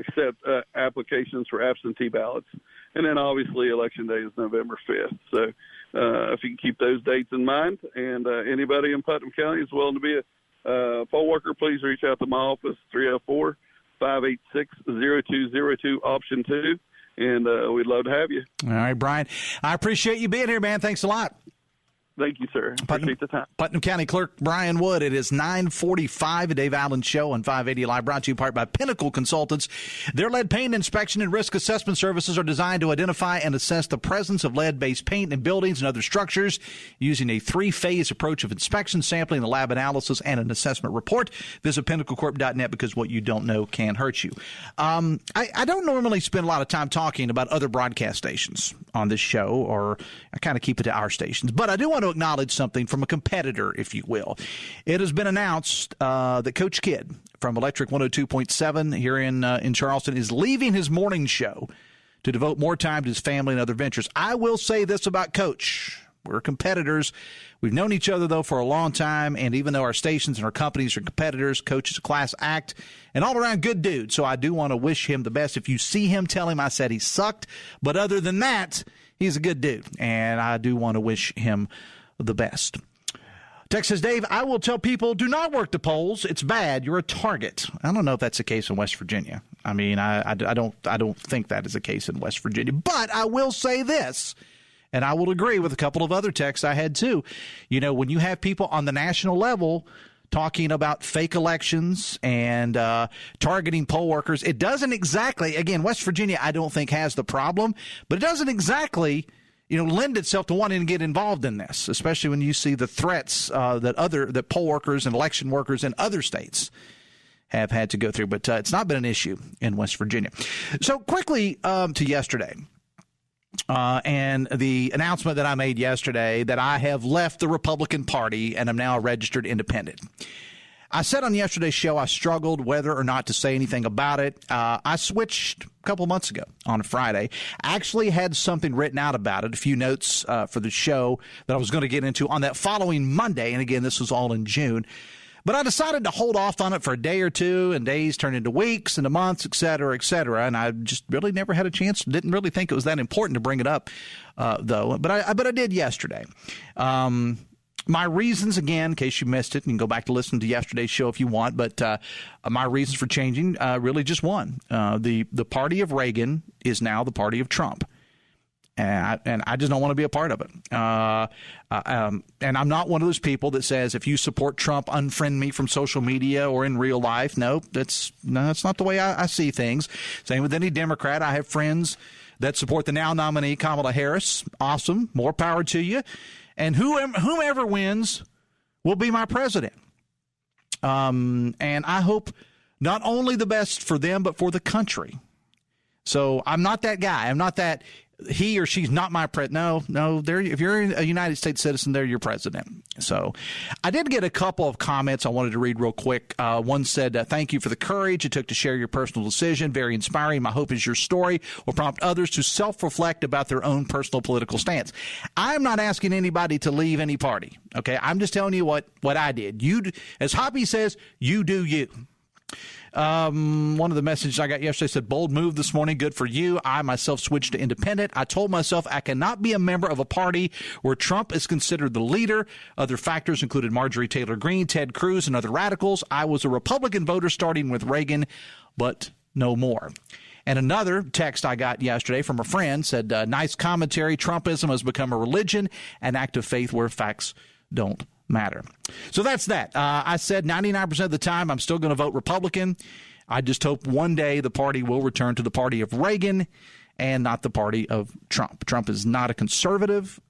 accept applications for absentee ballots. And then obviously Election Day is November 5th. So if you can keep those dates in mind, and anybody in Putnam County is willing to be a poll worker, please reach out to my office, 304-586-0202, option 2, and we'd love to have you. All right, Brian. I appreciate you being here, man. Thanks a lot. Thank you, sir. Appreciate the time. Putnam County Clerk Brian Wood. It is 9:45. A Dave Allen Show on 580 Live, brought to you in part by Pinnacle Consultants. Their lead paint inspection and risk assessment services are designed to identify and assess the presence of lead-based paint in buildings and other structures using a 3-phase approach of inspection, sampling, a lab analysis, and an assessment report. Visit pinnaclecorp.net because what you don't know can hurt you. I don't normally spend a lot of time talking about other broadcast stations on this show, or I kind of keep it to our stations, but I do want to acknowledge something from a competitor, if you will. It has been announced that Coach Kidd from Electric 102.7 here in Charleston is leaving his morning show to devote more time to his family and other ventures. I will say this about Coach. We're competitors. We've known each other, though, for a long time, and even though our stations and our companies are competitors, Coach is a class act, an all-around good dude, so I do want to wish him the best. If you see him, tell him I said he sucked, but other than that, he's a good dude, and I do want to wish him the best. Text says, Dave, I will tell people, do not work the polls. It's bad. You're a target. I don't know if that's the case in West Virginia. I mean, I don't think that is the case in West Virginia. But I will say this, and I will agree with a couple of other texts I had too. You know, when you have people on the national level talking about fake elections and targeting poll workers, it doesn't exactly, again, West Virginia I don't think has the problem, but it doesn't exactly lend itself to wanting to get involved in this, especially when you see the threats that poll workers and election workers in other states have had to go through. But it's not been an issue in West Virginia. So quickly to yesterday and the announcement that I made yesterday that I have left the Republican Party and am now a registered independent. I said on yesterday's show I struggled whether or not to say anything about it. I switched a couple months ago on a Friday. I actually had something written out about it, a few notes for the show that I was going to get into on that following Monday. And again, this was all in June. But I decided to hold off on it for a day or two, and days turned into weeks, into months, et cetera, and I just really never had a chance. Didn't really think it was that important to bring it up, though. But I did yesterday. My reasons, again, in case you missed it, you can go back to listen to yesterday's show if you want, but my reasons for changing really just one. The party of Reagan is now the party of Trump. And I just don't want to be a part of it. And I'm not one of those people that says, if you support Trump, unfriend me from social media or in real life. No, that's not the way I see things. Same with any Democrat. I have friends that support the now nominee, Kamala Harris. Awesome. More power to you. And whomever wins will be my president. And I hope not only the best for them, but for the country. So I'm not that guy. I'm not that he or she's not my president. No. If you're a United States citizen, they're your president. So I did get a couple of comments I wanted to read real quick. One said, thank you for the courage it took to share your personal decision. Very inspiring. My hope is your story will prompt others to self-reflect about their own personal political stance. I'm not asking anybody to leave any party. Okay. I'm just telling you what I did. As Hoppy says, you do you. One of the messages I got yesterday said, bold move this morning. Good for you. I myself switched to independent. I told myself I cannot be a member of a party where Trump is considered the leader. Other factors included Marjorie Taylor Greene, Ted Cruz, and other radicals. I was a Republican voter starting with Reagan, but no more. And another text I got yesterday from a friend said, nice commentary. Trumpism has become a religion, an act of faith where facts don't matter. So that's that. I said 99% of the time I'm still going to vote Republican. I just hope one day the party will return to the party of Reagan and not the party of Trump. Trump is not a conservative.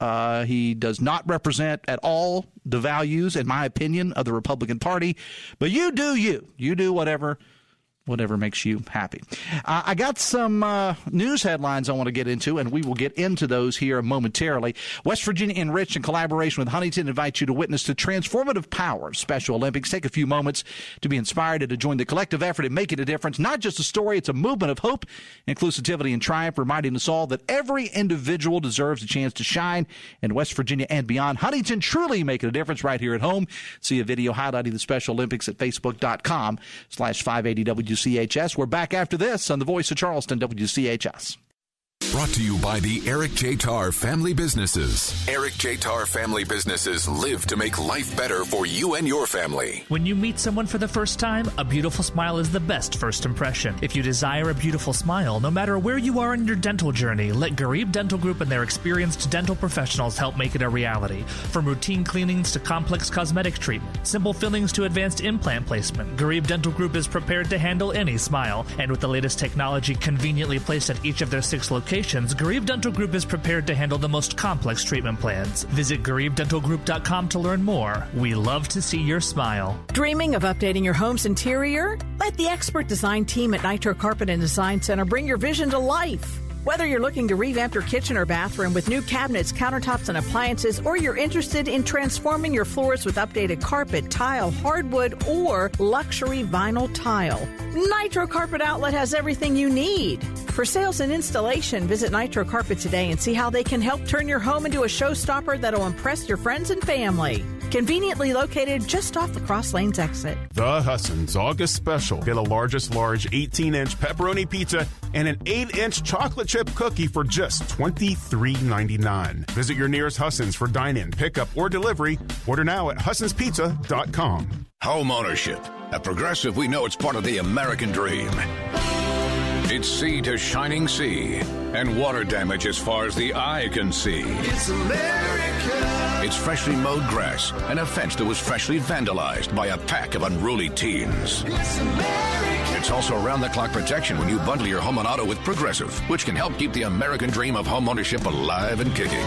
He does not represent at all the values, in my opinion, of the Republican Party. But you do you. You do whatever makes you happy. I got some news headlines I want to get into, and we will get into those here momentarily. West Virginia Enriched, in collaboration with Huntington, invites you to witness the transformative power of Special Olympics. Take a few moments to be inspired and to join the collective effort in making a difference. Not just a story, it's a movement of hope, inclusivity, and triumph, reminding us all that every individual deserves a chance to shine in West Virginia and beyond. Huntington truly making a difference right here at home. See a video highlighting the Special Olympics at facebook.com/580WCHS. We're back after this on the Voice of Charleston, WCHS. Brought to you by the Eric J. Tarr Family Businesses. Eric J. Tarr Family Businesses live to make life better for you and your family. When you meet someone for the first time, a beautiful smile is the best first impression. If you desire a beautiful smile, no matter where you are in your dental journey, let Garib Dental Group and their experienced dental professionals help make it a reality. From routine cleanings to complex cosmetic treatment, simple fillings to advanced implant placement, Garib Dental Group is prepared to handle any smile. And with the latest technology conveniently placed at each of their 6 locations, Garib Dental Group is prepared to handle the most complex treatment plans. Visit GaribDentalGroup.com to learn more. We love to see your smile. Dreaming of updating your home's interior? Let the expert design team at Nitro Carpet and Design Center bring your vision to life. Whether you're looking to revamp your kitchen or bathroom with new cabinets, countertops, and appliances, or you're interested in transforming your floors with updated carpet, tile, hardwood, or luxury vinyl tile, Nitro Carpet Outlet has everything you need. For sales and installation, visit Nitro Carpet today and see how they can help turn your home into a showstopper that'll impress your friends and family. Conveniently located just off the Cross Lanes exit. The Husson's August Special. Get a largest large 18-inch pepperoni pizza and an 8-inch chocolate chip cookie for just $23.99. Visit your nearest Husson's for dine-in, pickup, or delivery. Order now at HussonsPizza.com. Home ownership. At Progressive, we know it's part of the American dream. It's sea to shining sea and water damage as far as the eye can see. It's America. It's freshly mowed grass and a fence that was freshly vandalized by a pack of unruly teens. It's America. It's also around-the-clock protection when you bundle your home and auto with Progressive, which can help keep the American dream of home ownership alive and kicking.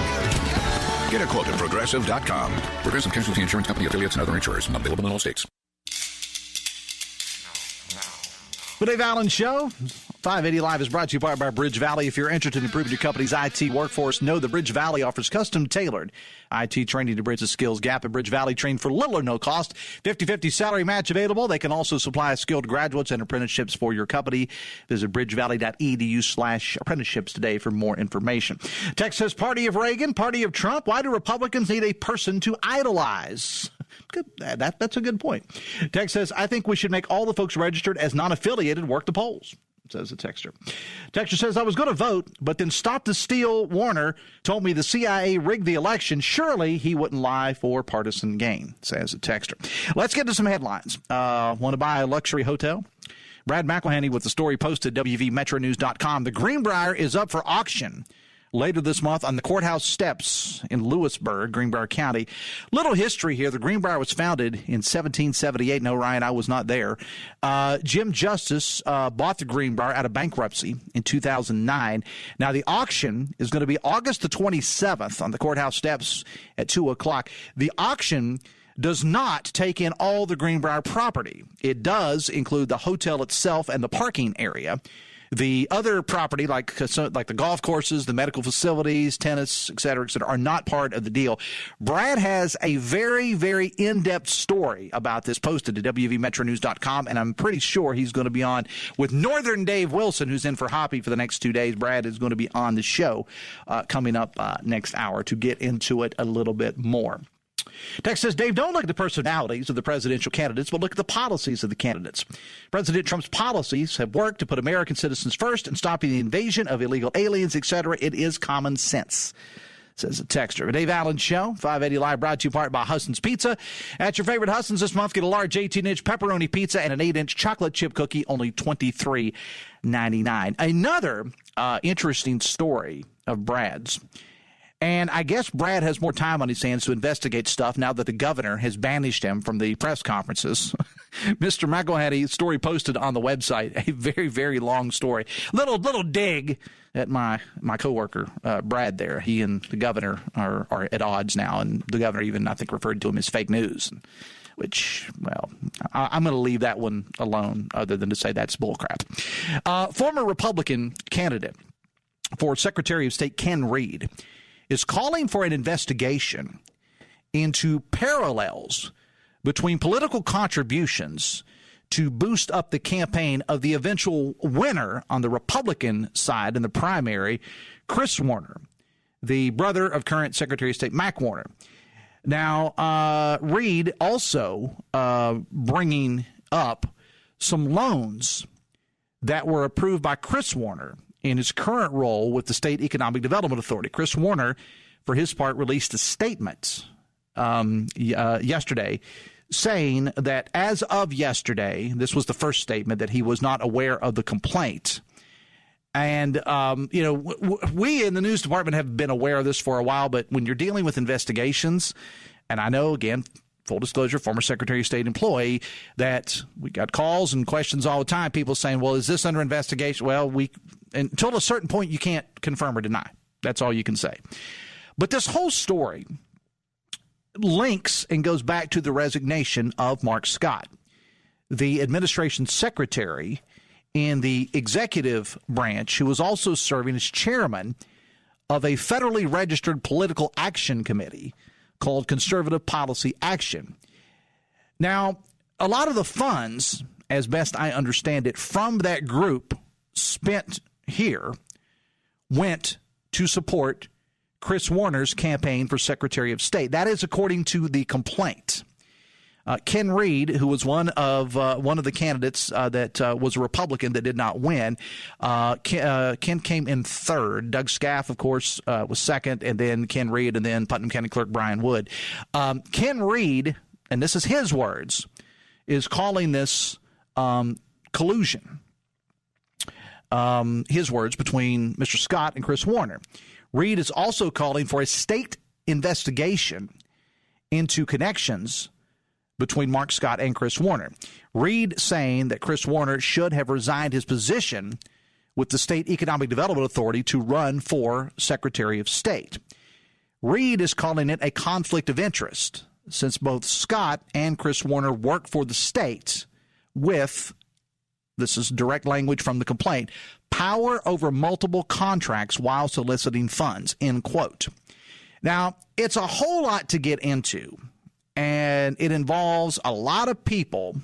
Get a quote at Progressive.com. Progressive Casualty Insurance Company, affiliates, and other insurers. Not available in all states. The Dave Allen Show, 580 Live, is brought to you by Bridge Valley. If you're interested in improving your company's IT workforce, know the Bridge Valley offers custom-tailored IT training to bridge the skills gap. At Bridge Valley, train for little or no cost. 50-50 salary match available. They can also supply skilled graduates and apprenticeships for your company. Visit bridgevalley.edu/apprenticeships today for more information. Text says, party of Reagan, party of Trump. Why do Republicans need a person to idolize? Good. That's a good point. Text says, I think we should make all the folks registered as non-affiliated work the polls, says the texter. Texter says, I was going to vote, but then Stop the Steal Warner told me the CIA rigged the election. Surely he wouldn't lie for partisan gain, says the texter. Let's get to some headlines. Want to buy a luxury hotel? Brad McElhenney with the story posted at WVMetroNews.com. The Greenbrier is up for auction later this month on the courthouse steps in Lewisburg, Greenbrier County. Little history here. The Greenbrier was founded in 1778. No, Ryan, I was not there. Jim Justice bought the Greenbrier out of bankruptcy in 2009. Now, the auction is going to be August the 27th on the courthouse steps at 2 o'clock. The auction does not take in all the Greenbrier property. It does include the hotel itself and the parking area. The other property, like the golf courses, the medical facilities, tennis, et cetera, are not part of the deal. Brad has a very, very in-depth story about this posted to WVMetroNews.com, and I'm pretty sure he's going to be on with Northern Dave Wilson, who's in for Hoppy for the next 2 days. Brad is going to be on the show coming up next hour to get into it a little bit more. Text says, Dave, don't look at the personalities of the presidential candidates, but look at the policies of the candidates. President Trump's policies have worked to put American citizens first and stopping the invasion of illegal aliens, etc. It is common sense, says the texter. Dave Allen Show, 580 Live, brought to you in part by Husson's Pizza. At your favorite Husson's this month, get a large 18-inch pepperoni pizza and an 8-inch chocolate chip cookie, only $23.99. Another interesting story of Brad's. And I guess Brad has more time on his hands to investigate stuff now that the governor has banished him from the press conferences. Mr. McElhenney, story posted on the website, a very, very long story. Little dig at my coworker, Brad there. He and the governor are at odds now, and the governor even, I think, referred to him as fake news, which, well, I'm going to leave that one alone other than to say that's bullcrap. Former Republican candidate for Secretary of State Ken Reed is calling for an investigation into parallels between political contributions to boost up the campaign of the eventual winner on the Republican side in the primary, Chris Warner, the brother of current Secretary of State Mac Warner. Now, Reed also bringing up some loans that were approved by Chris Warner in his current role with the State Economic Development Authority. Chris Warner, for his part, released a statement yesterday saying that as of yesterday, this was the first statement, that he was not aware of the complaint. And, we in the news department have been aware of this for a while, but when you're dealing with investigations, and I know, again, full disclosure, former Secretary of State employee, that we got calls and questions all the time, people saying, well, is this under investigation? Well, until a certain point, you can't confirm or deny. That's all you can say. But this whole story links and goes back to the resignation of Mark Scott, the administration secretary in the executive branch, who was also serving as chairman of a federally registered political action committee called Conservative Policy Action. Now, a lot of the funds, as best I understand it, from that group spent here went to support Chris Warner's campaign for Secretary of State. That is according to the complaint. Ken Reed, who was one of the candidates that was a Republican that did not win, Ken came in third. Doug Scaff, of course, was second, and then Ken Reed, and then Putnam County Clerk Brian Wood. Ken Reed, and this is his words, is calling this collusion. His words, between Mr. Scott and Chris Warner. Reed is also calling for a state investigation into connections between Mark Scott and Chris Warner. Reed saying that Chris Warner should have resigned his position with the State Economic Development Authority to run for Secretary of State. Reed is calling it a conflict of interest, since both Scott and Chris Warner work for the state with, this is direct language from the complaint, power over multiple contracts while soliciting funds, end quote. Now, it's a whole lot to get into, and it involves a lot of people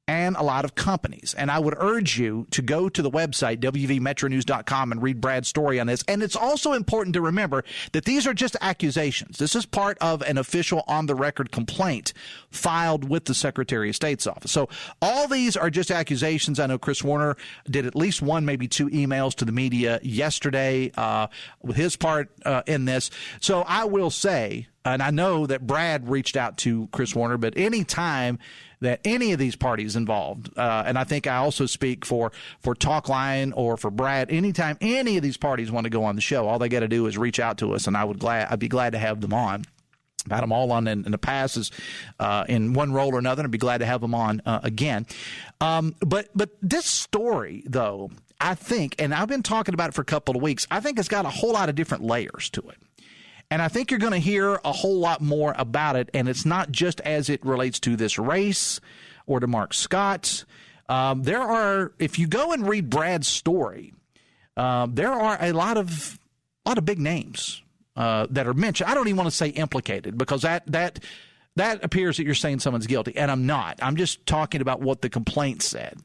and a lot of companies. And I would urge you to go to the website, wvmetronews.com, and read Brad's story on this. And it's also important to remember that these are just accusations. This is part of an official on-the-record complaint filed with the Secretary of State's office. So all these are just accusations. I know Chris Warner did at least one, maybe two emails to the media yesterday with his part in this. So I will say, and I know that Brad reached out to Chris Warner, but any time that any of these parties involved, and I think I also speak for Talkline or for Brad, anytime any of these parties want to go on the show, all they got to do is reach out to us, and I'd be glad to have them on. I've had them all on in the past in one role or another, and I'd be glad to have them on again. But this story, though, I think, and I've been talking about it for a couple of weeks, I think it's got a whole lot of different layers to it. And I think you're going to hear a whole lot more about it, and it's not just as it relates to this race or to Mark Scott. If you go and read Brad's story, there are a lot of big names that are mentioned. I don't even want to say implicated, because that appears that you're saying someone's guilty, and I'm not. I'm just talking about what the complaint said.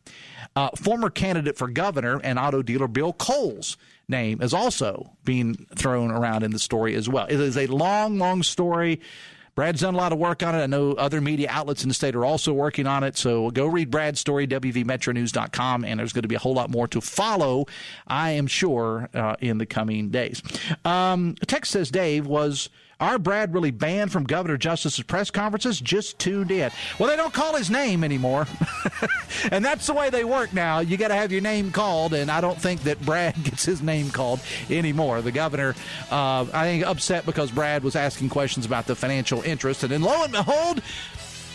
Former candidate for governor and auto dealer Bill Cole's name is also being thrown around in the story as well. It is a long, long story. Brad's done a lot of work on it. I know other media outlets in the state are also working on it. So go read Brad's story, wvmetronews.com, and there's going to be a whole lot more to follow, I am sure, in the coming days. A text says, Dave, was our Brad really banned from Governor Justice's press conferences? Just tuned in. Well, they don't call his name anymore. And that's the way they work now. You got to have your name called, and I don't think that Brad gets his name called anymore. The governor, I think, upset because Brad was asking questions about the financial interest, and then lo and behold,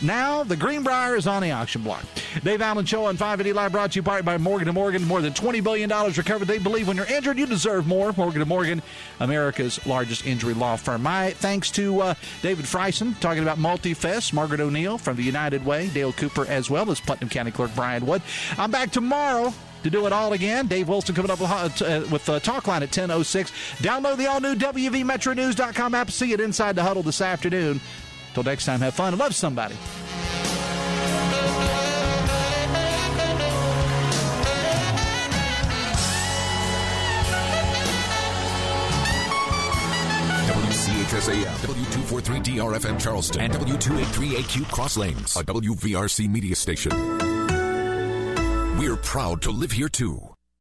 now the Greenbrier is on the auction block. Dave Allen Show on 580 Live, brought to you by Morgan & Morgan. More than $20 billion recovered. They believe when you're injured, you deserve more. Morgan & Morgan, America's largest injury law firm. My thanks to David Freisen, talking about MultiFest, Margaret O'Neill from the United Way, Dale Cooper, as well as Putnam County Clerk Brian Wood. I'm back tomorrow to do it all again. Dave Wilson coming up with Talkline at 10:06. Download the all-new WVMetroNews.com app. See you at Inside the Huddle this afternoon. Till next time, have fun and love somebody. WCHS AM, W243DRFM Charleston, and W283AQ Cross Lanes, a WVRC media station. We're proud to live here too.